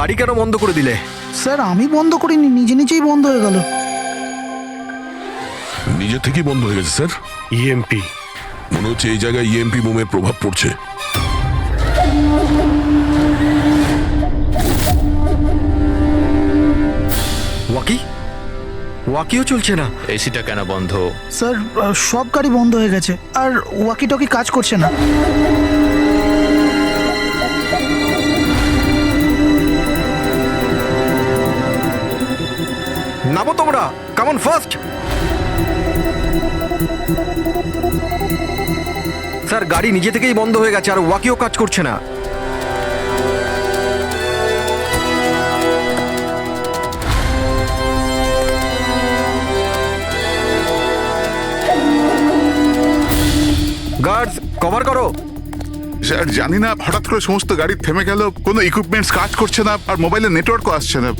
গাড়ি কেন বন্ধ করে দিলে? স্যার আমি বন্ধ করিনি, নিজে নিজেই বন্ধ হয়ে গেল। নিজে থেকেই বন্ধ হয়ে গেছে স্যার। ইএমপি। মনে হচ্ছে এই জায়গায় ইএমপি বোমের প্রভাব পড়ছে। ওয়াকি ওয়াকিও চলছে না। এসিটা কেন বন্ধ? স্যার সব গাড়ি বন্ধ হয়ে গেছে, আর ওয়াকি টকি কাজ করছে না। নামো তোমরা, কামন ফার্স্ট। স্যার গাড়ি নিজে থেকেই বন্ধ হয়ে গেছে আর ওয়াকিও কাজ করছে না। গার্ডস কভার করো। স্যার জানি না, হঠাৎ করে সমস্ত গাড়ি থেমে গেল, কোনো ইকুইপমেন্টস কাজ করছে না, আর মোবাইলে নেটওয়ার্কও আসছে না।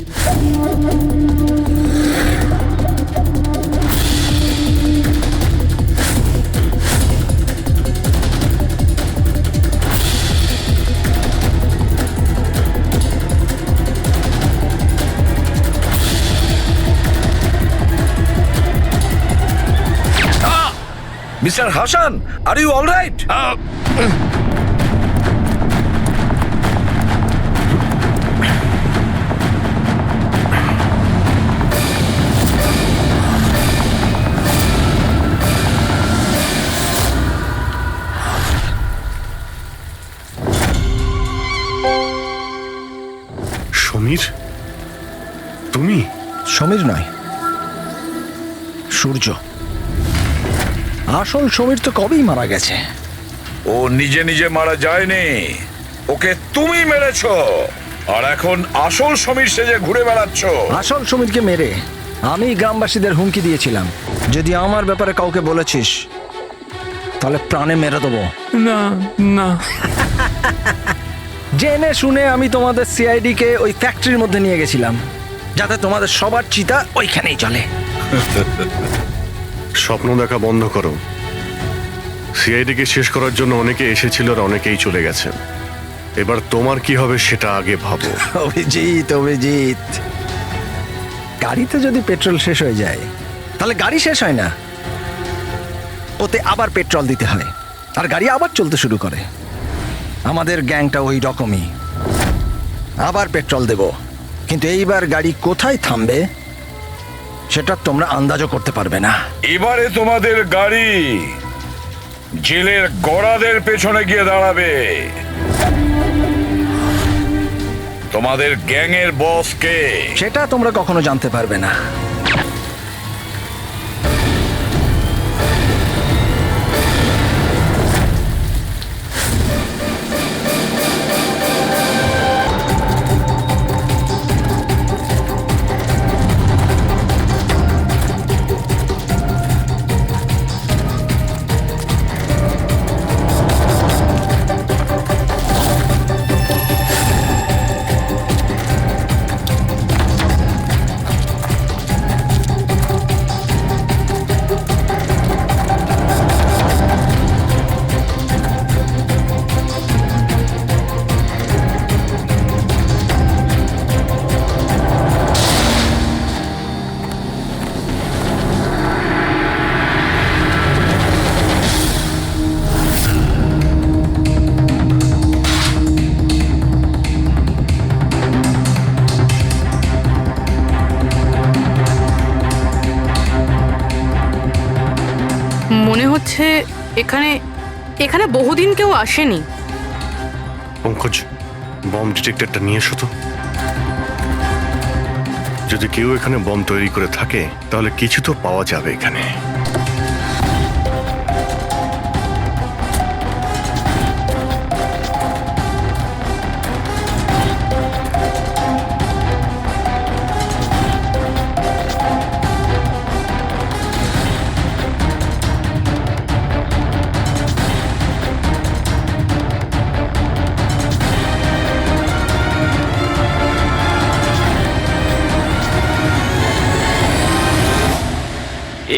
Mister Hasan, are you alright? Samir, তুমি? সমীর নয়, সূর্য। আসল সমীর তো কবেই মারা গেছে। ও নিজে নিজে মারা যায়নি, ওকে তুমি মেরেছো, আর এখন আসল সমীর সেজে ঘুরে বেড়াচ্ছ। আসল সমীরকে মেরে আমি গ্রামবাসীদের হুমকি দিয়েছিলাম, যদি আমার ব্যাপারে কাউকে বলেছিস তাহলে প্রাণে মেরে দেবো। না না, জেনে শুনে আমি তোমাদের সিআইডি কে ওই ফ্যাক্টরির মধ্যে নিয়ে গেছিলাম, যাতে তোমাদের সবার চিতা ওইখানেই চলে। স্বপ্ন দেখা বন্ধ করো। সিআইডিকে শেষ করার জন্য অনেকে এসেছিল আর অনেকেই চলে গেছেন। এবার তোমার কি হবে সেটা আগে ভাবো। অভিজিৎ, অভিজিৎ, গাড়িতে যদি পেট্রোল শেষ হয়ে যায় তাহলে গাড়ি শেষ হয় না, ওতে আবার পেট্রোল দিতে হয় আর গাড়ি আবার চলতে শুরু করে। আমাদের গ্যাংটা ওই রকমই, আবার পেট্রোল দেব, কিন্তু এইবার গাড়ি কোথায় থামবে সেটা তোমরা আন্দাজও করতে পারবে না। এবারে তোমাদের গাড়ি জেলের গড়াদের পেছনে গিয়ে দাঁড়াবে। তোমাদের গ্যাংয়ের বস কে সেটা তোমরা কখনো জানতে পারবে না। মনে হচ্ছে এখানে এখানে বহুদিন কেউ আসেনি। পঙ্কজ, বম ডিটেক্টরটা নিয়ে এসো তো। যদি কেউ এখানে বম তৈরি করে থাকে তাহলে কিছু তো পাওয়া যাবে এখানে।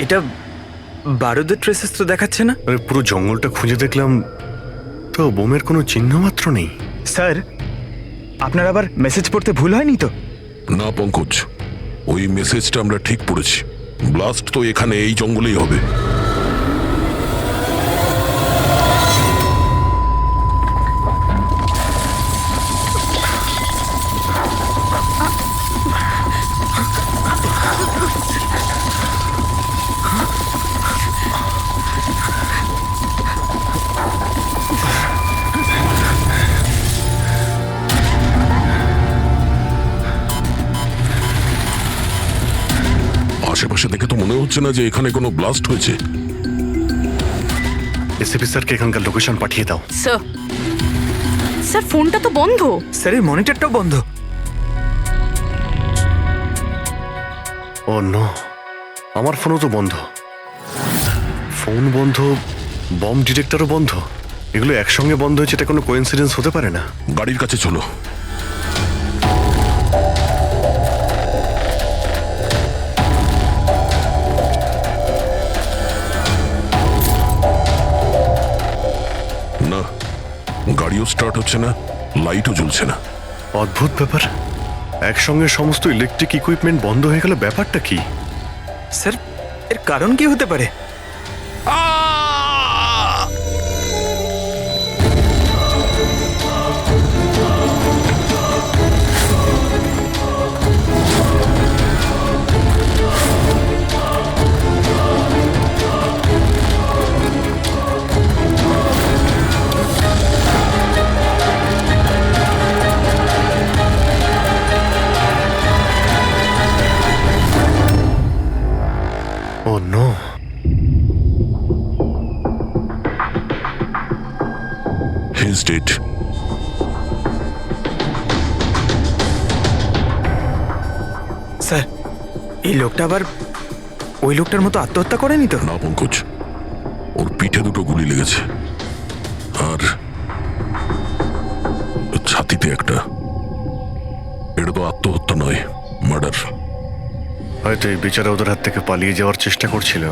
এটা বারুদের ট্রেসেস তো দেখাচ্ছে না। আরে পুরো জঙ্গলটা খুঁজে দেখলাম তো বোমের কোনো চিহ্ন মাত্র নেই। স্যার আপনার আবার মেসেজ পড়তে ভুল হয়নি তো? না পঙ্কজ, ওই মেসেজটা আমরা ঠিক পড়েছি। ব্লাস্ট তো এখানে এই জঙ্গলেই হবে। আশেপাশে দেখে তো মনে হচ্ছে না যে এখানে কোনো ব্লাস্ট হয়েছে। এসিপি স্যারকে এখানকার লোকেশন পাঠিয়ে দাও। স্যার স্যার ফোনটা তো বন্ধ। স্যারের মনিটরটাও বন্ধ। ও নো, আমার ফোনও তো বন্ধ। ফোন বন্ধ, বম ডিটেক্টরও বন্ধ। এগুলো একসঙ্গে বন্ধ হয়েছে, এটা কোনো কোইন্সিডেন্স হতে পারে না। গাড়ির কাছে চলো। না, গাড়িও স্টার্ট হচ্ছে না, লাইটও জ্বলছে না। অদ্ভুত ব্যাপার, একসঙ্গে সমস্ত ইলেকট্রিক ইকুইপমেন্ট বন্ধ হয়ে গেল, ব্যাপারটা কি? স্যার, এর কারণ কি হতে পারে? ও নো, He's dead. স্যার, এই লোকটা আবার ওই লোকটার মতো আত্মহত্যা করেনি তো? না পঙ্কজ, ওর পিঠে দুটো গুলি লেগেছে আর ছাতিতে একটা। এটা তো আত্মহত্যা নয়, মার্ডার। হয়তো এই বেচারা ওদের হাত থেকে পালিয়ে যাওয়ার চেষ্টা করছিল।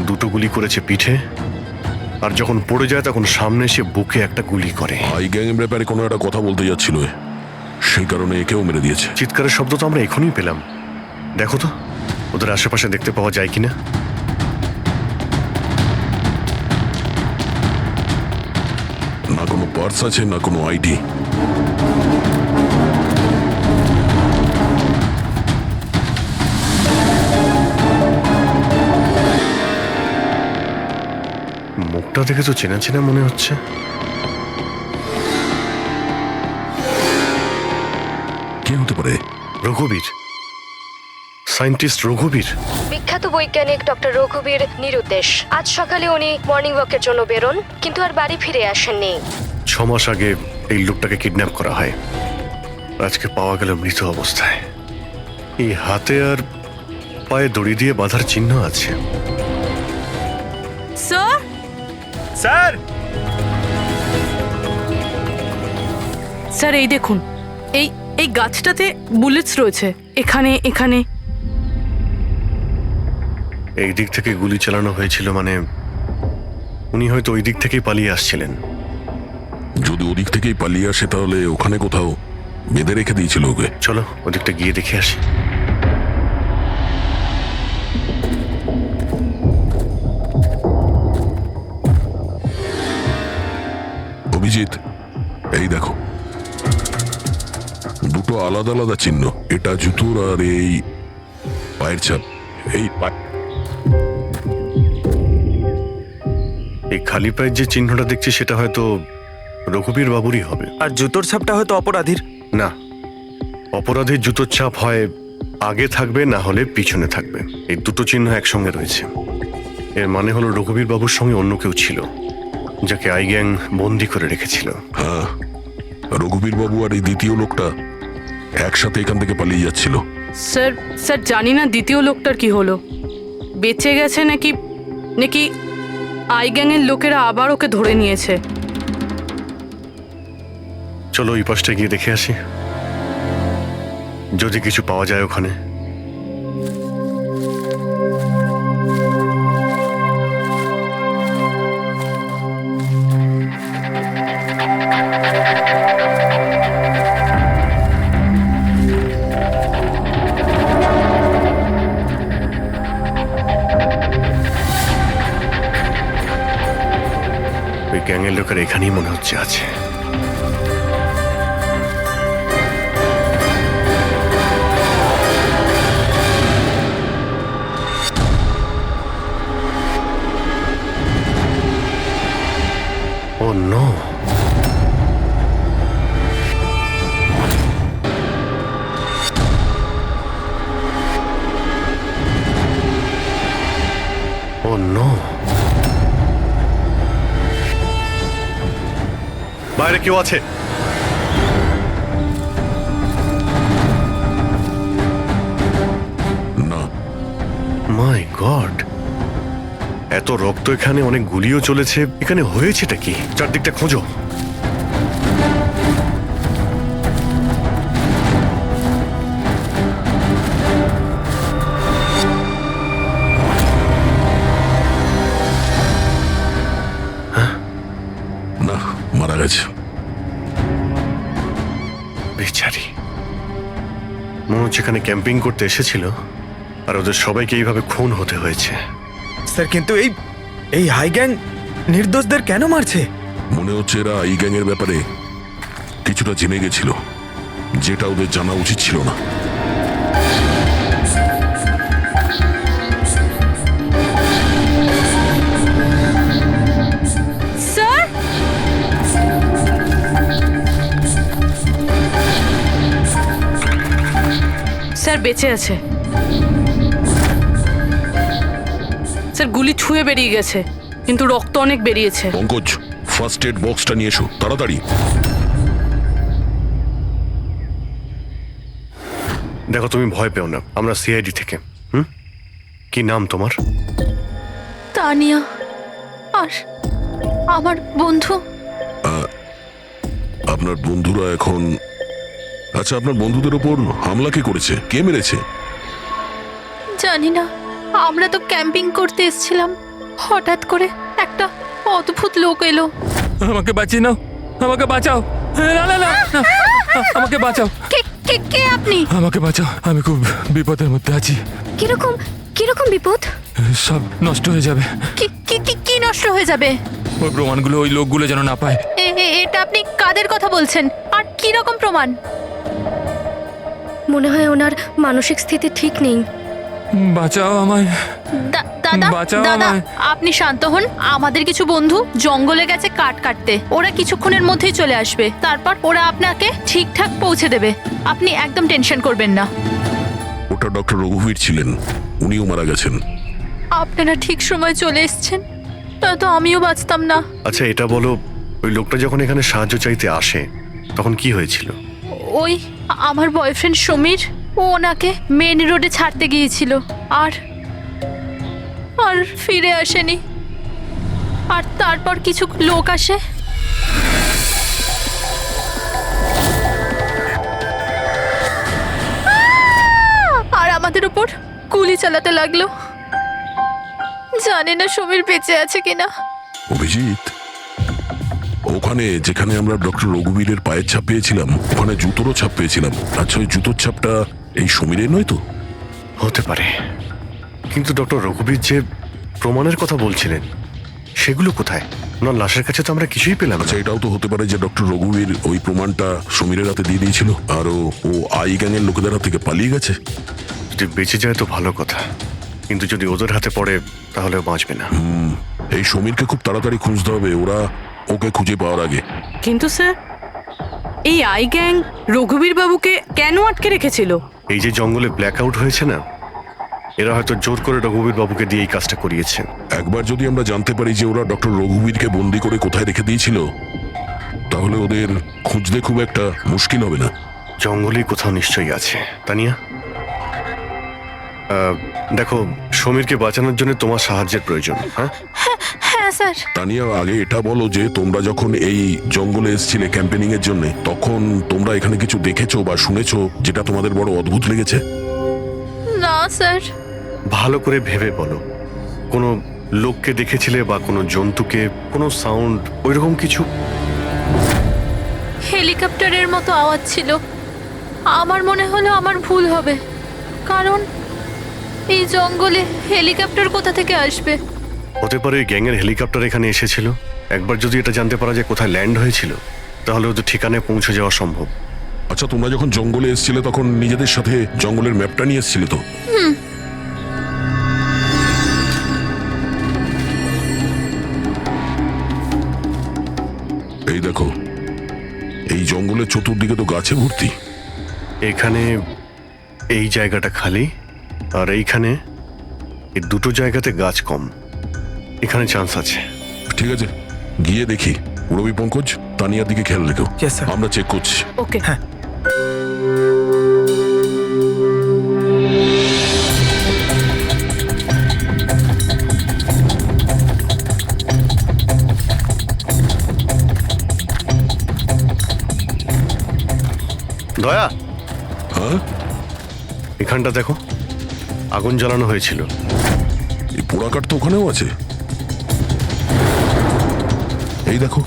দুটো গুলি করেছে পিঠে, আর যখন পড়ে যায় তখন সামনে এসে বুকে একটা গুলি করে। আই গ্যাং এর ব্যাপারে কোনো একটা কথা বলতে যাচ্ছিল, সেই কারণে একেও মেরে দিয়েছে। চিৎকারের শব্দ তো আমরা এখনই পেলাম। দেখো তো ওদের আশেপাশে দেখতে পাওয়া যায় কিনা। না কোনো পার্স আছে, না কোনো আইডি। মুখটা দেখে তো চেনা চেনা মনে হচ্ছে। কে হতে পারে? রঘুবীর, সায়েন্টিস্ট রঘুবীর। বিখ্যাত বৈজ্ঞানিক ডক্টর রঘুবীর নিরুদ্দেশ। আজ সকালে উনি মর্নিং ওয়াকের জন্য বেরোন, কিন্তু আর বাড়ি ফিরে আসেননি। 6 মাস আগে এই লোকটাকে কিডন্যাপ করা হয়, আজকে পাওয়া গেল মৃত অবস্থায়। এই হাতে আর পায়ে দড়ি দিয়ে বাঁধার চিহ্ন আছে। স্যার স্যার, স্যার এই দেখুন, এই এই গাছটাতে বুলেটস রয়েছে, এখানে এখানে। এই দিক থেকে গুলি চালানো হয়েছিল, মানে উনি হয়তো ওই দিক থেকেই পালিয়ে আসছিলেন। যদি ওদিক থেকেই পালিয়ে আসে তাহলে ওখানে কোথাও বেঁধে রেখে দিয়েছিল ওকে। চলো ওদিকটা গিয়ে দেখে আসি। অভিজিৎ, এই দেখো, দুটো আলাদা আলাদা চিহ্ন। এটা জুতোর আর এই পায়ের ছাপ। এই খালি পায়ের যে চিহ্নটা দেখছি সেটা হয়তো রঘুবীর বাবুরই হবে। আর জুতোর ছাপটা হয়তো অপরাধীর। না, অপরাধীর জুতোর ছাপ হয় আগে থাকবে, না হলে পিছনে থাকবে। এই দুটো চিহ্ন একসঙ্গে রয়েছে। এর মানে হলো রঘুবীর বাবুর সঙ্গে অন্য কেউ ছিল, যাকে আই গ্যাং বন্দি করে রেখেছিল। হ্যাঁ, রঘুবীর বাবু আর এই দ্বিতীয় লোকটা একসাথে এখান থেকে পালিয়ে যাচ্ছিল। স্যার স্যার জানি না দ্বিতীয় লোকটার কি হলো, বেঁচে গেছে নাকি নাকি আই গ্যাংয়ের লোকেরা আবার ওকে ধরে নিয়েছে। চলো ওই পাশটা গিয়ে দেখে আসি, যদি কিছু পাওয়া যায় ওখানে। গ্যাংয়ের লোকের এখানেই মনে হচ্ছে আছে। ও নো, ও নো, বাইরে কেউ আছে? না, মাই গড, এত রক্ত এখানে, অনেক গুলিও চলেছে। এখানে হয়েছেটা কি? চারদিকটা খোঁজো। না, মারা গেছে। বেচারি, মনে হচ্ছে এখানে ক্যাম্পিং করতে এসেছিল আর ওদের সবাইকে এইভাবে খুন হতে হয়েছে। স্যার কিন্তু এই হাই গ্যাং নির্দোষদের কেন মারছে? মনে হচ্ছে এরা এই গ্যাংয়ের ব্যাপারে কিছুটা জেনে গেছিল, যেটা ওদের জানা উচিত ছিল না। স্যার, স্যার বেঁচে আছে। স্যার গুলি ছুঁয়ে বেরিয়ে গেছে, কিন্তু রক্ত অনেক বেরিয়েছে। পঙ্কজ, ফার্স্ট এড বক্সটা নিয়ে এসো তাড়াতাড়ি। দেখো, তুমি ভয় পেও না, আমরা সিআইডি থেকে। কি নাম তোমার? তানিয়া, আর আমার বন্ধু। আপনার বন্ধুরা এখন... আচ্ছা, আপনার বন্ধুদের ওপর হামলা কে করেছে? কে মেরেছে? জানি না, আমরা তো ক্যাম্পিং করতে এসেছিলাম, হঠাৎ করে একটা অদ্ভুত লোক এলো। আমাকে বাঁচিয়ে নাও, আমাকে বাঁচাও। না না না না, আমাকে বাঁচাও, কে কে কে আপনি? আমাকে বাঁচাও, আমি খুব বিপদের মধ্যে আছি। কিরকম কিরকম বিপদ? সব নষ্ট হয়ে যাবে। কি কি কি কি নষ্ট হয়ে যাবে? ওই প্রমাণগুলো ওই লোকগুলো যেন না পায়। এটা আপনি কাদের কথা বলছেন, আর কি রকম প্রমাণ? মনে হয় ওনার মানসিক স্থিতি ঠিক নেই। বাঁচাও আমায়, দাদা বাঁচাও দাদা, আমায়। আপনি শান্ত হন। আমাদের কিছু বন্ধু জঙ্গলে গেছে কাঠ কাটতে, ওরা কিছুক্ষণের মধ্যেই চলে আসবে, তারপর ওরা আপনাকে ঠিকঠাক পৌঁছে দেবে। আপনি একদম টেনশন করবেন না। ওটা ডক্টর রঘুবীর ছিলেন, উনিও মারা গেছেন। আপনারা ঠিক সময় চলে এসেছেন, তো আমিও বাঁচতাম না। আচ্ছা, এটা বলো, ওই লোকটা যখন এখানে সাহায্য চাইতে আসে তখন কি হয়েছিল? ওই আমার বয়ফ্রেন্ড সমীর, ও ওনাকে মেন রোডে ছাড়তে গিয়েছিল, আর আর ফিরে আসেনি। আর তারপর কিছু লোক আসে, আর আমাদের উপর গুলি চালাতে লাগলো। জানি না সমীর বেঁচে আছে কিনা। অভিজিৎ, ওখানে যেখানে আমরা ডক্টর রঘুবীরের পায়ের ছাপ পেয়েছিলাম, ওখানে জুতোরও ছাপ পেয়েছিলাম। আচ্ছা, ওই জুতোর ছাপটা এই সমীরের নয় তো? হতে পারে, কিন্তু ডক্টর রঘুবীর যে প্রমাণের কথা বলছিলেন সেগুলো কোথায়? ওনার লাশের কাছে তো আমরা কিছুই পেলাম না। আচ্ছা, এটাও তো হতে পারে যে ডক্টর রঘুবীর ওই প্রমাণটা সমীরের হাতে দিয়ে দিয়েছিল, আর ও আই গ্যাংয়ের লোকেদের হাত থেকে পালিয়ে গেছে। যদি বেঁচে যায় তো ভালো কথা, কিন্তু যদি ওদের হাতে পড়ে তাহলে বাঁচবে না। এই সমীরকে খুব তাড়াতাড়ি খুঁজতে হবে, ওরা ওকে খুঁজে পাওয়ার আগে। কিন্তু স্যার, এই আই গ্যাং রঘুবীর বাবুকে কেন আটকে রেখেছিল? এই যে জঙ্গলে ব্ল্যাক আউট হয়েছে না, এরা হয়তো জোর করে রঘুবীর বাবুকে দিয়ে এই কাজটা করিয়েছে। একবার যদি আমরা জানতে পারি যে ওরা ডক্টর রঘুবীরকে বন্দি করে কোথায় রেখে দিয়েছিল, তাহলে ওদের খুঁজতে খুব একটা মুশকিল হবে না। জঙ্গলেই কোথাও নিশ্চয়ই আছে। তানিয়া, দেখো, সমীরকে বাঁচানোর জন্য তোমার সাহায্যের প্রয়োজন। হ্যাঁ হ্যাঁ স্যার। তানিয়া, আগে এটা বলো যে তোমরা যখন এই জঙ্গলে এসেছিলে ক্যাম্পেনিং এর জন্য, তখন তোমরা এখানে কিছু দেখেছো বা শুনেছো যেটা তোমাদের বড় অদ্ভুত লেগেছে? না স্যার। ভালো করে ভেবে বলো, কোনো লোককে দেখেছিলে বা কোনো জন্তুকে, কোনো সাউন্ড, ওইরকম কিছু? হেলিকপ্টারের মতো আওয়াজ ছিল। আমার মনে হলো আমার ভুল হবে, কারণ এই জঙ্গলে হেলিকপ্টার কোথা থেকে আসবে? হতে পারে গ্যাংয়ের হেলিকপ্টার এখানে এসেছিল, একবার যদি এটা জানতে পারা যায় কোথায় ল্যান্ড হয়েছিল, তাহলে ওদের ঠিকানায় পৌঁছে যাওয়া সম্ভব। আচ্ছা, তোমরা যখন জঙ্গলে এসেছিলে তখন নিজেদের সাথে জঙ্গলের ম্যাপটা নিয়ে এসেছিলে তো? এই দেখো, এই জঙ্গলের চতুর্দিকে তো গাছে ভর্তি। এখানে এই জায়গাটা খালি, আর এইখানে এই দুটো জায়গাতে গাছ কম। এখানে চান্স আছে। ঠিক আছে, গিয়ে দেখি। রবি, পঙ্কজ, তানিয়ার দিকে খেয়াল রেখো। Yes, sir. আমরা চেক করছি। ওকে। হ্যাঁ। দয়া, হ্যাঁ, এখানটা দেখো, আগুন জ্বালানো হয়েছিল। এই পোড়াকাঠ তো ওখানেও আছে। এই দেখো,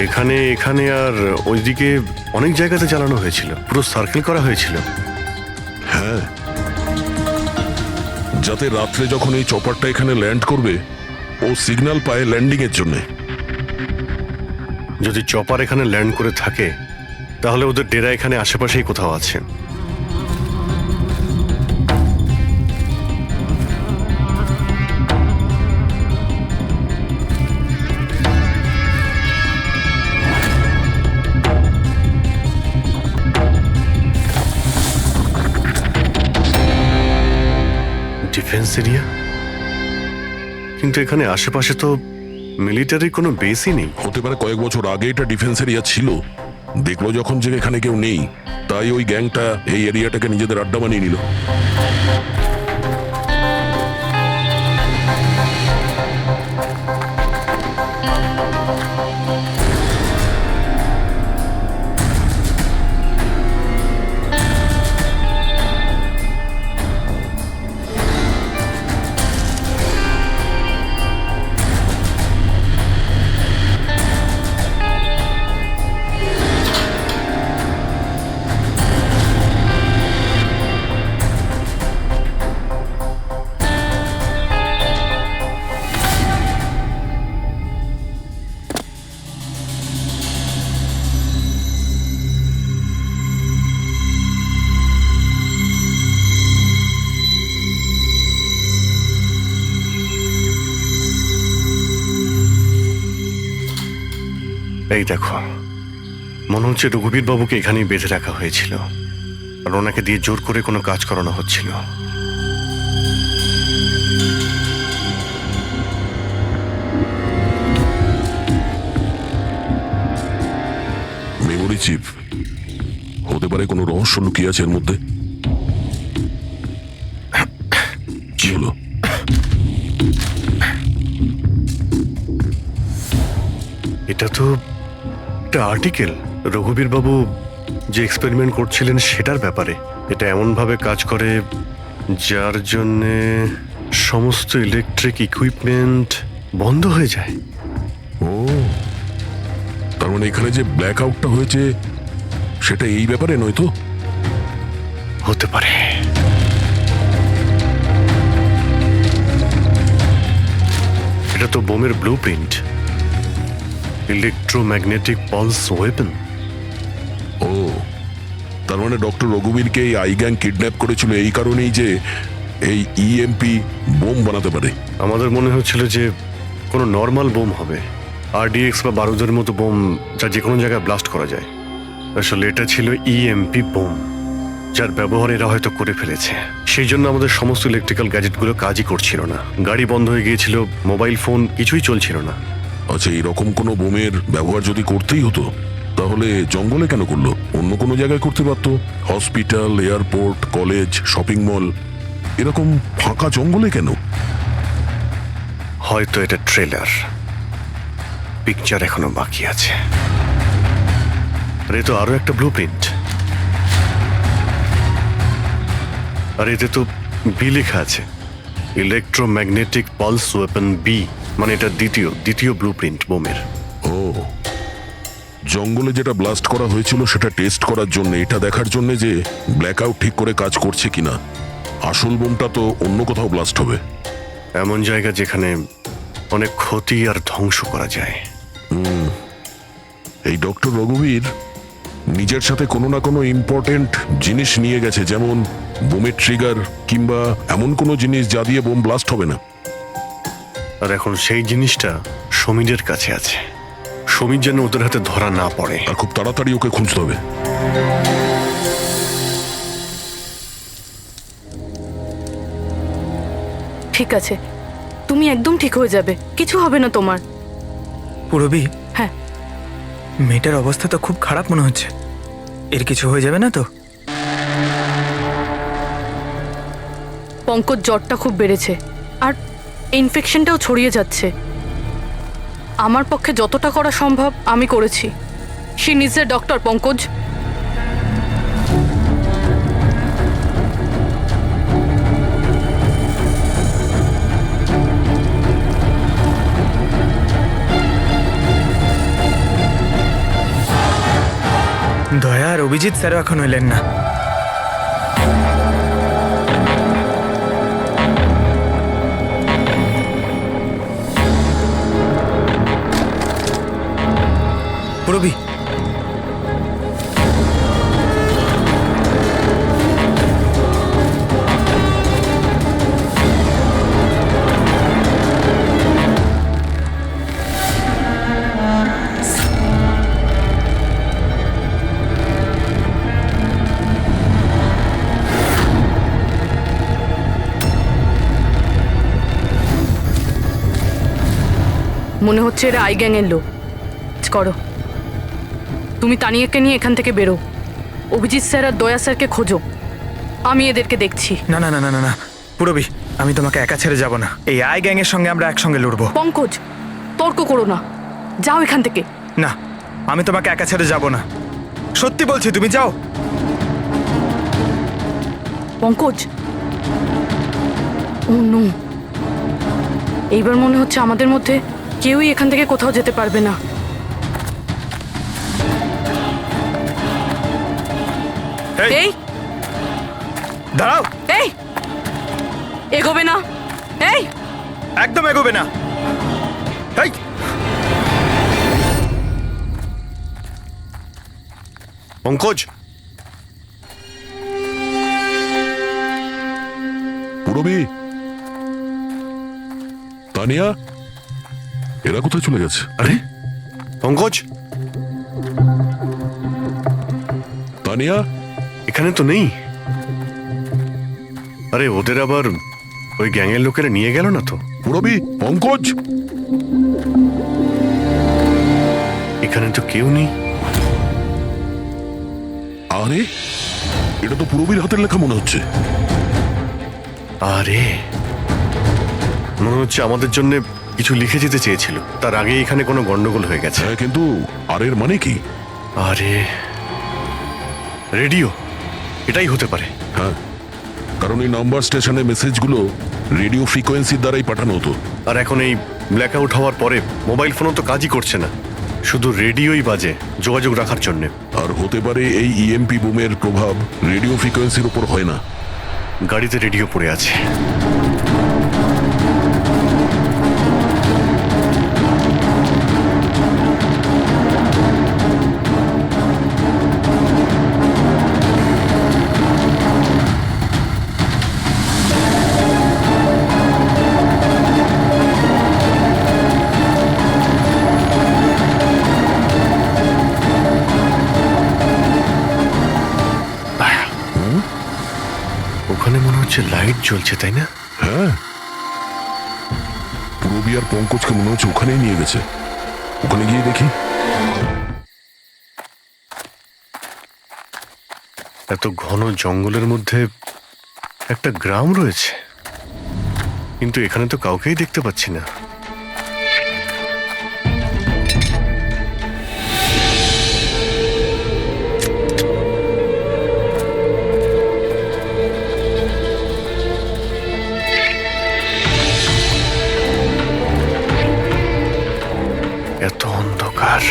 এখানে এখানে আর ওইদিকে অনেক জায়গাতে জ্বালানো হয়েছিল, পুরো সার্কেল করা হয়েছিল। হ্যাঁ, যাতে রাত্রে যখন এই চপারটা এখানে ল্যান্ড করবে ও সিগন্যাল পায় ল্যান্ডিং এর জন্য। যদি চপার এখানে ল্যান্ড করে থাকে, তাহলে ওদের ডেরা এখানে আশেপাশেই কোথাও আছে। ডিফেন্স এরিয়া, কিন্তু এখানে আশেপাশে তো মিলিটারির কোনো বেসই নেই। হতে পারে কয়েক বছর আগে এটা ডিফেন্স এরিয়া ছিল, দেখলো যখন যে এখানে কেউ নেই, তাই ওই গ্যাংটা এই এরিয়াটাকে নিজেদের আড্ডা বানিয়ে নিল। এই দেখো, মনে হচ্ছে রঘুবীর বাবুকে এখানেই বেঁধে রাখা হয়েছিল, আর ওনাকে দিয়ে জোর করে কোনো কাজ করানো হচ্ছিল। মেমোরি চিপ হতে পারে, কোনো রহস্য লুকিয়ে আছে এর মধ্যে। কি হলো? এটা তো একটা আর্টিকেল, রঘুবীর বাবু যে এক্সপেরিমেন্ট করছিলেন সেটার ব্যাপারে। এটা এমনভাবে কাজ করে যার জন্যে সমস্ত ইলেকট্রিক ইকুইপমেন্ট বন্ধ হয়ে যায়। ও, তার মানে এখানে যে ব্ল্যাক আউটটা হয়েছে সেটা এই ব্যাপারে নয় তো? হতে পারে। এটা তো বোমের blueprint, electromagnetic pulse weapon. ও, তার মানে ডক্টর রঘুবীরকে এই আই গ্যাং কিডন্যাপ করেছিল এই কারণেই যে এই ইএমপি বোম বানাতে পারে। আমাদের মনে হচ্ছিল যে কোনো নর্মাল বোম হবে, আরডিএক্স বা বারুদের মতো বোম যা যে কোনো জায়গায় ব্লাস্ট করা যায়। আসলে এটা ছিল ইএমপি বোম, যার ব্যবহার এরা হয়তো করে ফেলেছে। সেই জন্য আমাদের সমস্ত ইলেকট্রিক্যাল গ্যাজেটগুলো কাজই করছিল না, গাড়ি বন্ধ হয়ে গিয়েছিল, মোবাইল ফোন কিছুই চলছিল না। আচ্ছা, এরকম কোনো বোমের ব্যবহার যদি করতেই হতো তাহলে জঙ্গলে কেন করলো? অন্য কোনো জায়গায় করতে পারতো, hospital, airport, college, shopping mall, এরকম ফাঁকা জঙ্গলে কেন? হয়তো এটা ট্রেলার, পিকচার এখনো বাকি আছে। আর এ তো আরো একটা ব্লু প্রিন্ট, আর এতে তো বি লেখা আছে, ইলেকট্রোম্যাগনেটিক পালস ওয়েপন বি, মানে এটা দ্বিতীয় ব্লু প্রিন্ট বোমের। ও, জঙ্গলে যেটা ব্লাস্ট করা হয়েছিল সেটা টেস্ট করার জন্য, এটা দেখার জন্য যে ব্ল্যাক আউট ঠিক করে কাজ করছে কিনা। আসল বোমটা তো অন্য কোথাও ব্লাস্ট হবে। এমন জায়গা যেখানে অনেক ক্ষতি আর ধ্বংস করা যায়। এই ডক্টর রঘুবীর নিজের সাথে কোনো না কোনো ইম্পর্টেন্ট জিনিস নিয়ে গেছে, যেমন বোমের ট্রিগার কিংবা এমন কোনো জিনিস যা দিয়ে বোম ব্লাস্ট হবে না। আর এখন সেই জিনিসটা সমীরের কাছে আছে। সমীর যেন ওদের হাতে ধরা না পড়ে। আর খুব তাড়াতাড়ি ওকে খুঁজতে হবে। ঠিক আছে, তুমি একদম ঠিক হয়ে যাবে, কিছু হবে না তোমার। পুরবি, হ্যাঁ, মেয়েটার অবস্থা তো খুব খারাপ মনে হচ্ছে। এর কিছু হয়ে যাবে না তো? পঙ্কজ জ্বরটা খুব বেড়েছে আর ইনফেকশনটাও ছড়িয়ে যাচ্ছে। আমার পক্ষে যতটা করা সম্ভব আমি করেছি। She needs a doctor, Pankaj. দয়া আর অভিজিৎ স্যারও এখন এলেন না। পুরবি, মনে হচ্ছে এরা আই গ্যাংয়ের লোক। করো, তুমি তানিয়াকে নিয়ে এখান থেকে বেরো। অভিজিৎ স্যার আর দয়া স্যারকে খোঁজো, আমি এদেরকে দেখছি। না না না না না না পুরবি, আমি তোমাকে একা ছেড়ে যাব না। এই আই গ্যাং এর সঙ্গে আমরা একসঙ্গে লড়বো। পঙ্কজ, তর্ক করো না, যাও এখান থেকে। না, আমি তোমাকে একা ছেড়ে যাব না, সত্যি বলছি, তুমি যাও। পঙ্কজ, ও নো, এইবার মনে হচ্ছে আমাদের মধ্যে কেউই এখান থেকে কোথাও যেতে পারবে না। এই দাঁড়াও, এই এগোবে না, এই একদম এগোবে না। এই পঙ্কজ, পুরবি, তানিয়া, এরা কোথায় চলে গেছে? আরে পঙ্কজ, তানিয়া, এখানে তো নেই। আরে ওদের আবার ওই গ্যাংয়ের লোকেরা নিয়ে গেল না তো? পুরবি, পঙ্কজ, এখানে তো কেউ নেই। আরে এটা তো পুরবির হাতের লেখা মনে হচ্ছে। আরে মনে হচ্ছে আমাদের জন্য কিছু লিখে যেতে চেয়েছিল, তার আগে এখানে কোনো গন্ডগোল হয়ে গেছে। হ্যাঁ, কিন্তু আর এর মানে কি? আরে রেডিও, এটাই হতে পারে। হ্যাঁ, কারণ এই নাম্বার স্টেশনে মেসেজগুলো রেডিও ফ্রিকোয়েন্সির দ্বারাই পাঠানো হতো। আর এখন এই ব্ল্যাক আউট হওয়ার পরে মোবাইল ফোনও তো কাজই করছে না, শুধু রেডিওই বাজে যোগাযোগ রাখার জন্য। আর হতে পারে এই ইএমপি বুমের প্রভাব রেডিও ফ্রিকোয়েন্সির উপর হয় না। গাড়িতে রেডিও পড়ে আছে। ওখানে মনে হচ্ছে লাইট জ্বলছে, তাই না? হ্যাঁ, পুরবি আর পঙ্কজকে মনে হচ্ছে ওখানেই নিয়ে গেছে। ওখানে গিয়ে দেখি। এত ঘন জঙ্গলের মধ্যে একটা গ্রাম রয়েছে, কিন্তু এখানে তো কাউকেই দেখতে পাচ্ছি না। এত অন্ধকার।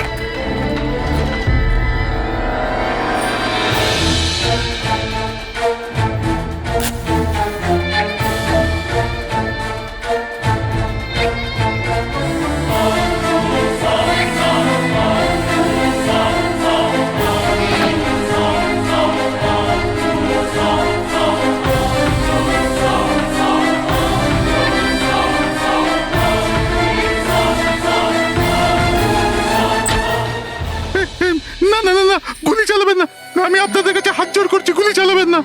গুলি চালাবেন না, আমি আপনাদের কাছে হাত জোড় করছি, গুলি চালাবেন না।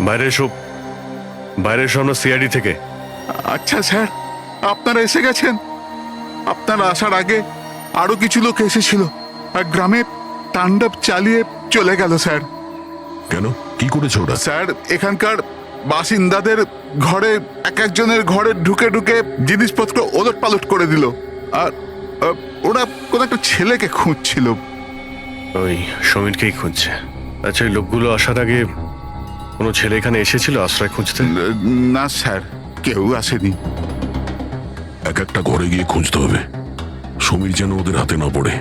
বাইরে এসো, বাইরে এসো, আমরা সিআইডি থেকে। আচ্ছা স্যার, আপনারা এসে গেছেন। আপনারা আসার আগে আরো কিছু লোক এসেছিল আর গ্রামে তাণ্ডব চালিয়ে চলে গেল স্যার। কেন, কি করেছে ওরা? স্যার, এখানকার বাসিন্দাদের ঘরে এক একজনের ঘরে ঢুকে ঢুকে জিনিসপত্র ওলট পালট করে দিল। আর ওরা কোন একটা ছেলেকে খুঁজছিল। ওই সমীরকেই খুঁজছে। আচ্ছা, এই লোকগুলো আসার আগে কোনো ছেলে এখানে এসেছিল আশ্রয় খুঁজতে? না স্যার, কেউ আসেনি। এক একটা ঘরে গিয়ে খুঁজতে হবে, সমীর যেন ওদের হাতে না পড়ে।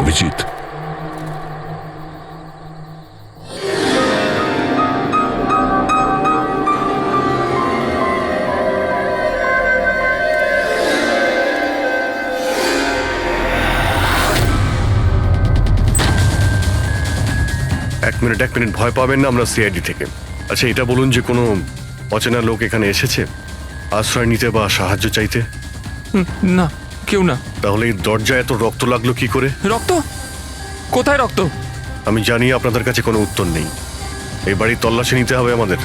অভিজিৎ, এক মিনিট ভয় পাবেন না, আমরা সিআইডি থেকে। আচ্ছা, এটা বলুন যে কোনো অচেনা লোক এখানে এসেছে আশ্রয় নিতে বা সাহায্য চাইতে? না, কেউ না। তাহলে এই দরজায় এত রক্ত লাগলো কি করে? রক্ত? কোথায় রক্ত? আমি জানি আপনাদের কাছে কোনো উত্তর নেই। এই বাড়ির তল্লাশি নিতে হবে আমাদের।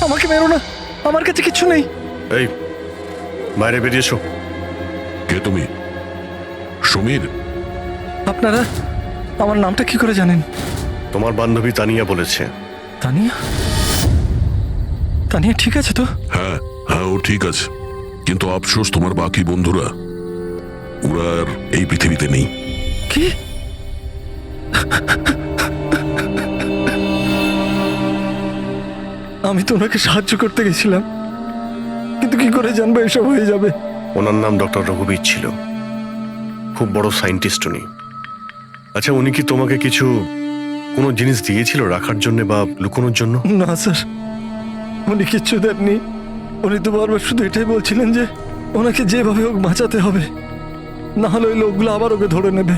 আমাকে মেরো না, আমার কাছে কিছু নেই। এই, বাইরে বেরিয়ে এসো। কে তুমি? সমীর? আপনারা আমার নামটা কি করে জানেন? তোমার বান্ধবী তানিয়া বলেছে। তানিয়া? তানিয়া ঠিক আছে তো? হ্যাঁ হ্যাঁ, ও ঠিক আছে, কিন্তু আফসোস তোমার বাকি বন্ধুরা ওরা আর এই পৃথিবীতে নেই। কি? আমি তো ওনাকে সাহায্য করতে গেছিলাম, কিন্তু কি করে জানবো এসব হয়ে যাবে? ওনার নাম ডক্টর রঘুবীর ছিল, খুব বড় সায়েন্টিস্ট উনি। আচ্ছা, উনি কি তোমাকে কোনো জিনিস দিয়েছিল রাখার জন্য বা লুকোনোর জন্য? না স্যার, উনি কিচ্ছু দেননি। উনি তো বারবার শুধু এটাই বলছিলেন যে ওনাকে যেভাবে হোক বাঁচাতে হবে, না হলে ওই লোকগুলো আবার ওকে ধরে নেবে।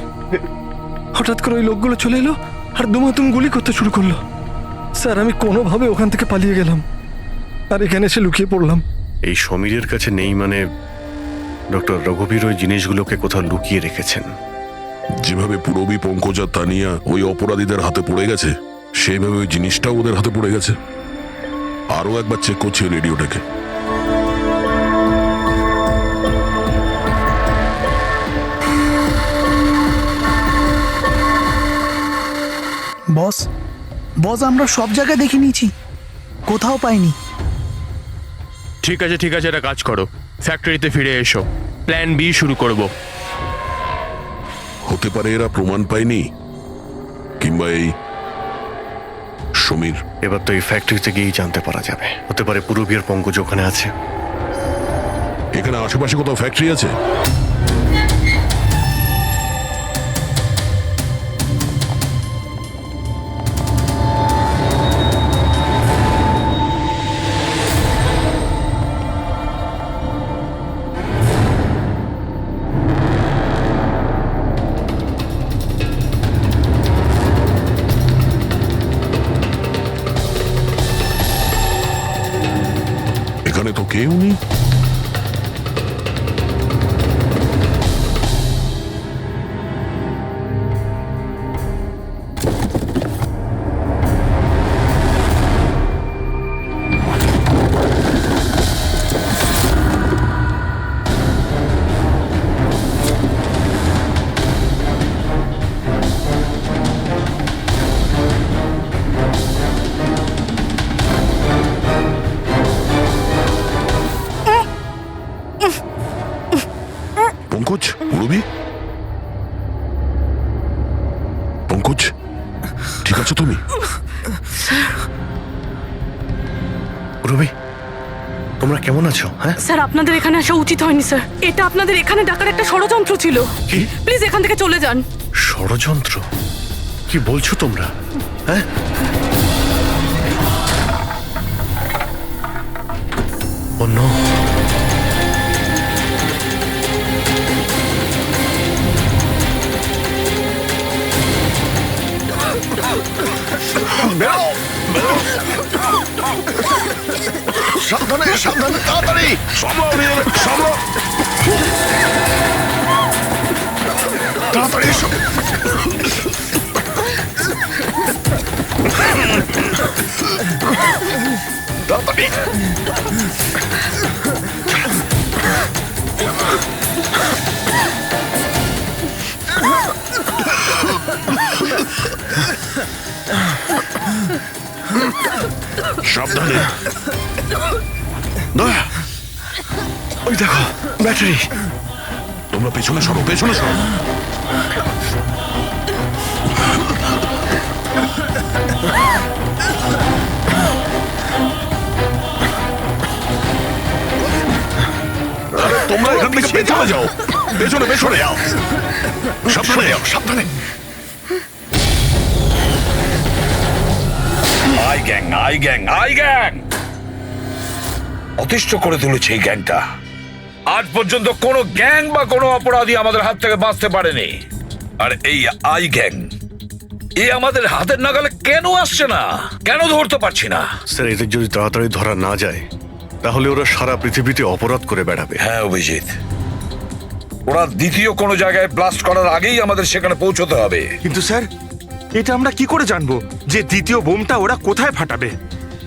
হঠাৎ করে ওই লোকগুলো চলে এলো আর দুমাতুম গুলি করতে শুরু করলো। স্যার, আমি কোনোভাবে ওখান থেকে পালিয়ে গেলাম আর এখানে এসে লুকিয়ে পড়লাম। এই সমীরের কাছে নেই মানে ডক্টর রঘুবীর ওই জিনিসগুলোকে কোথাও লুকিয়ে রেখেছেন। যেভাবে পুরবী, পঙ্কজ আর তানিয়া ওই অপরাধীদের হাতে পড়ে গেছে, সেইভাবে ওই জিনিসটাও ওদের হাতে পড়ে গেছে। আরো একবার চেক করছি রেডিওটাকে। বস, বস, আমরা সব জায়গায় দেখে নিয়েছি, কোথাও পাইনি। ঠিক আছে, একটা কাজ করো, ফ্যাক্টরিতে ফিরে এসো, প্ল্যান বি শুরু করব। হতে পারে এরা প্রমাণ পায়নি, কিংবা এই সমীর। এবার তো এই ফ্যাক্টরিতে গিয়েই জানতে পারা যাবে। হতে পারে পুরবী আর পঙ্কজ ওখানে আছে। এখানে আশেপাশে কোথাও ফ্যাক্টরি আছে? এখানে তো কেউ নেই। পঙ্কজ, পুরবী, পঙ্কজ, ঠিক আছো তুমি? তোমরা কেমন আছো? হ্যাঁ, স্যার আপনাদের এখানে আসা উচিত হয়নি স্যার। এটা আপনাদের এখানে ডাকার একটা ষড়যন্ত্র ছিল। কি প্লিজ এখান থেকে চলে যান। ষড়যন্ত্র? কি বলছো তোমরা? হ্যাঁ, ও নো। সাবধানে সাবধানে, তাড়াতাড়ি সামলাও, সামলাও, তাড়াতাড়ি এসো। তাড়াতাড়ি। সাবধানে। দয়া, ওই দেখো ব্যাটারি। তোমরা পেছনে সরো, পেছনে সরো। তোমরা এখান থেকে পেছনে যাও, পেছনে পেছনে যাও, সাবধানে যাও, সাবধানে। I gang, I gang, I gang অতিষ্ঠ করে তুলেছে এই গ্যাংটা। আজ পর্যন্ত কোনো গ্যাং বা কোনো অপরাধী আমাদের হাত থেকে বাঁচতে পারেনি। আর এই আই গ্যাং আমাদের হাতের নাগালে কেন আসছে না? কেন ধরতে পারছি না? স্যার, এদের যদি তাড়াতাড়ি ধরা না যায় তাহলে ওরা সারা পৃথিবীতে অপরাধ করে বেড়াবে। হ্যাঁ অভিজিৎ, ওরা দ্বিতীয় কোনো জায়গায় ব্লাস্ট করার আগেই আমাদের সেখানে পৌঁছতে হবে। কিন্তু স্যার, এটা আমরা কি করে জানবো যে দ্বিতীয় বোমটা ওরা কোথায় ফাটাবে?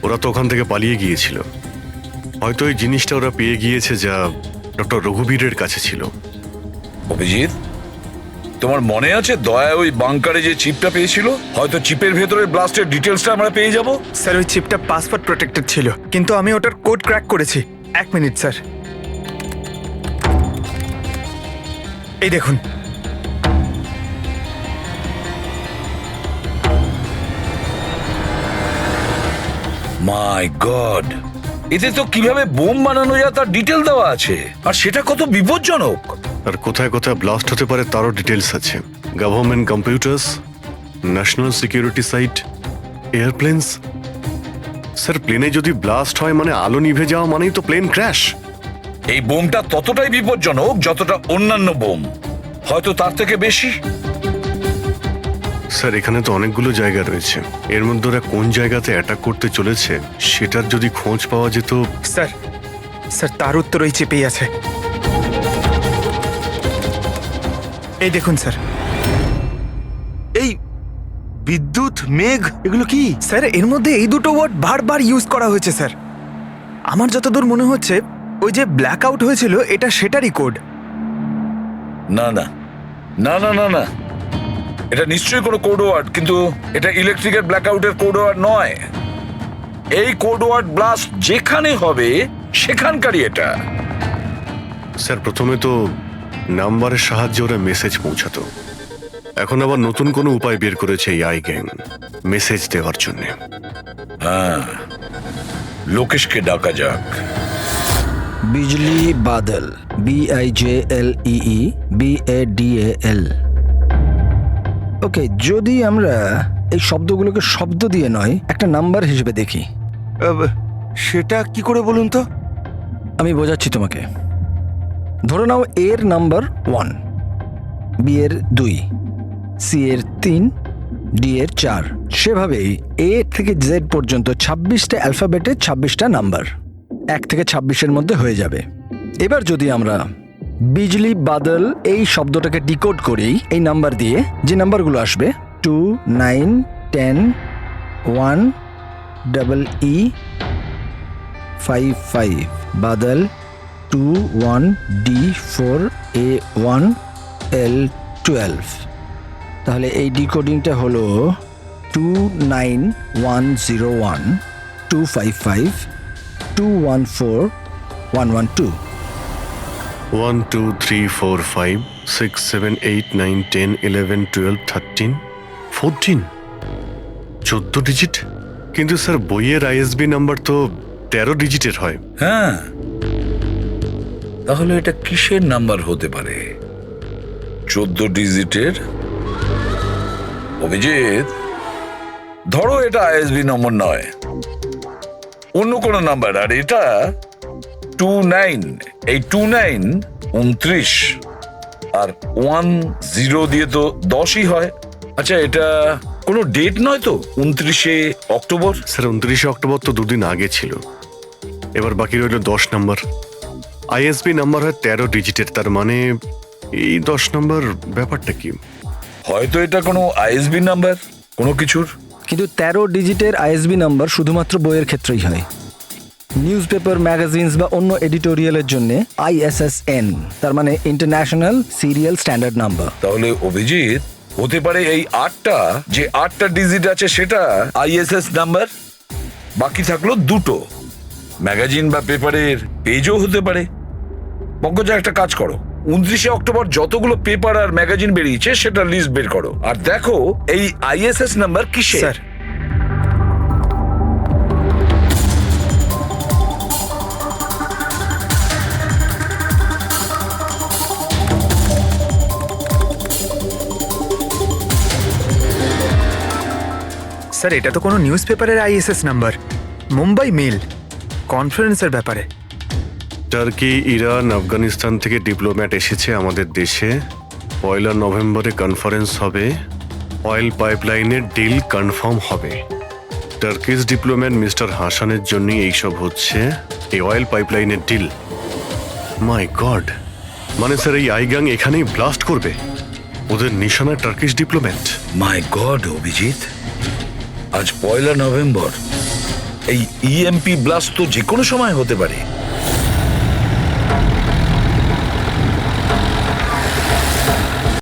ওরা তো ওখান থেকে পালিয়ে গিয়েছিল। হয়তো এই জিনিসটা ওরা পেয়ে গিয়েছে যা ডক্টর রঘুবীরের কাছে ছিল। অভিজিৎ, তোমার মনে আছে দয়া ওই বাংকারে যে চিপটা পেয়েছিল? হয়তো চিপের ভেতরে ব্লাস্টের ডিটেলসটা আমরা পেয়ে যাব। স্যার, ওই চিপটা পাসওয়ার্ড প্রোটেক্টেড ছিল, কিন্তু আমি ওটার কোড ক্র্যাক করেছি। 1 মিনিট স্যার, এই দেখুন। মাই গড, এতে তো কিভাবে বোম বানানো যায় তার ডিটেল দেওয়া আছে, আর সেটা কত বিপজ্জনক। আর কোথায় কোথায় ব্লাস্ট হতে পারে তারও ডিটেলস আছে। Government computers, national security site, airplanes. Sir, প্লেনে যদি ব্লাস্ট হয় মানে আলো নিভে যাওয়া মানেই তো প্লেন ক্র্যাশ। এই বোমটা ততটাই বিপজ্জনক যতটা অন্যান্য বোম, হয়তো তার থেকে বেশি। স্যার, এখানে তো অনেকগুলো জায়গা রয়েছে। এর মধ্যে ওরা কোন জায়গাতে অ্যাটাক করতে চলেছে সেটার যদি খোঁজ পাওয়া যেত। স্যার, স্যার তার উত্তর ওই চিপেই আছে। এই দেখুন স্যার, এই বিদ্যুৎ, মেঘ, এগুলো কি? স্যার, এর মধ্যে এই দুটো ওয়ার্ড বারবার ইউজ করা হয়েছে স্যার। আমার যতদূর মনে হচ্ছে ওই যে ব্ল্যাক আউট হয়েছিল এটা সেটারই কোড। না না না না না না, এটা নিশ্চয়ই কোনো কোড ওয়ার্ড, কিন্তু এটা ইলেকট্রিকের ব্ল্যাকআউটের কোড ওয়ার্ড নয়। এই কোড ওয়ার্ড ব্লাস্ট যেখানে হবে সেখানকারই এটা। স্যার, প্রথমে তো নাম্বারের সাহায্যে ওরা মেসেজ পৌঁছাতো। এখন আবার নতুন কোনো উপায় বের করেছে এই আই গ্যাং মেসেজ দেওয়ার জন্য। হ্যাঁ, লোকেশকে ডাকা যাক। বিজলি বাদল, BIJLEE BADAL। ওকে, যদি আমরা এই শব্দগুলোকে শব্দ দিয়ে নয় একটা নাম্বার হিসেবে দেখি। সেটা কি করে বলুন তো? আমি বোঝাচ্ছি তোমাকে। ধরে নাও এর নাম্বার 1, বি এর 2, সি এর 3, ডি এর 4। সেভাবেই এ থেকে জেড পর্যন্ত 26টা অ্যালফাবেটের 26টা নাম্বার 1 থেকে 26-এর মধ্যে হয়ে যাবে। এবার যদি আমরা বিজলি বাদল এই শব্দটাকে ডিকোড করি এই নাম্বার দিয়ে, যে নাম্বারগুলো আসবে 2, 9, 10, 1, EE 5, 5, Badal 2, 1, D 4, A 1, L 12। তাহলে এই ডিকোডিংটা হলো 29101 255 214 112। 1 2 3 4 5 6 7 8 9 10 11 12 13 14 14 ডিজিট। কিন্তু স্যার, বইয়ের ISB নাম্বার তো 13 ডিজিটের হয়। হ্যাঁ, তাহলে এটা কিসের নাম্বার হতে পারে? 14 ডিজিটের? অভিজিৎ, ধরো এটা আইএসবি নম্বর নয়, অন্য কোনো নাম্বার। আর এটা 29, এই 29 29 আর 10 দিয়ে তো 10ই হয়। আচ্ছা, এটা কোনো ডেট নয় তো? 29শে অক্টোবর? স্যার 29শে অক্টোবর তো দুদিন আগে ছিল। এবার বাকি রইল 10 নম্বর। আইএসবি নাম্বার হয় 13 ডিজিটের, তার মানে এই 10 নম্বর ব্যাপারটা কি? হয়তো এটা কোনো আইএসবি নাম্বার কোনো কিছুর। কিন্তু 13 ডিজিটের আইএসবি নাম্বার শুধুমাত্র বইয়ের ক্ষেত্রেই হয়। নিউজ পেপার, ম্যাগাজিনস বা অন্য এডিটোরিয়ালের জন্য ISSN, তার মানে ইন্টারন্যাশনাল সিরিয়াল স্ট্যান্ডার্ড নাম্বার। তাহলে অভিজিৎ, হতে পারে এই 8টা ডিজিট আছে সেটা আইএসএস নাম্বার, বাকি থাকলো 2টো। ম্যাগাজিন বা পেপারের পেজও হতে পারে। পঙ্কজা, একটা কাজ করো, 29শে অক্টোবর যতগুলো পেপার আর ম্যাগাজিন বেরিয়েছে সেটা লিস্ট বের করো, আর দেখো এই আইএসএস নাম্বার কিসের। স্যার, স্যার এটা তো কোনো নিউজ পেপারের আইএসএস নাম্বার। মুম্বাই মেল, কনফারেন্সের ব্যাপারে। টার্কি, ইরান, আফগানিস্তান থেকে ডিপ্লোম্যাট এসেছে আমাদের দেশে। 1 নভেম্বরে কনফারেন্স হবে, অয়েল পাইপলাইনের ডিল কনফার্ম হবে। টার্কিশ ডিপ্লোম্যাট মিস্টার হাসানের জন্যই এইসব হচ্ছে, এই অয়েল পাইপলাইনের ডিল। মাই গড, মানে স্যার এই আইগাং এখানেই ব্লাস্ট করবে? ওদের নিশানা টার্কিশ ডিপ্লোম্যাট। মাই গড অভিজিৎ, আজ 1 নভেম্বর। এই ইএমপি ব্লাস্ট তো যে কোনো সময় হতে পারে।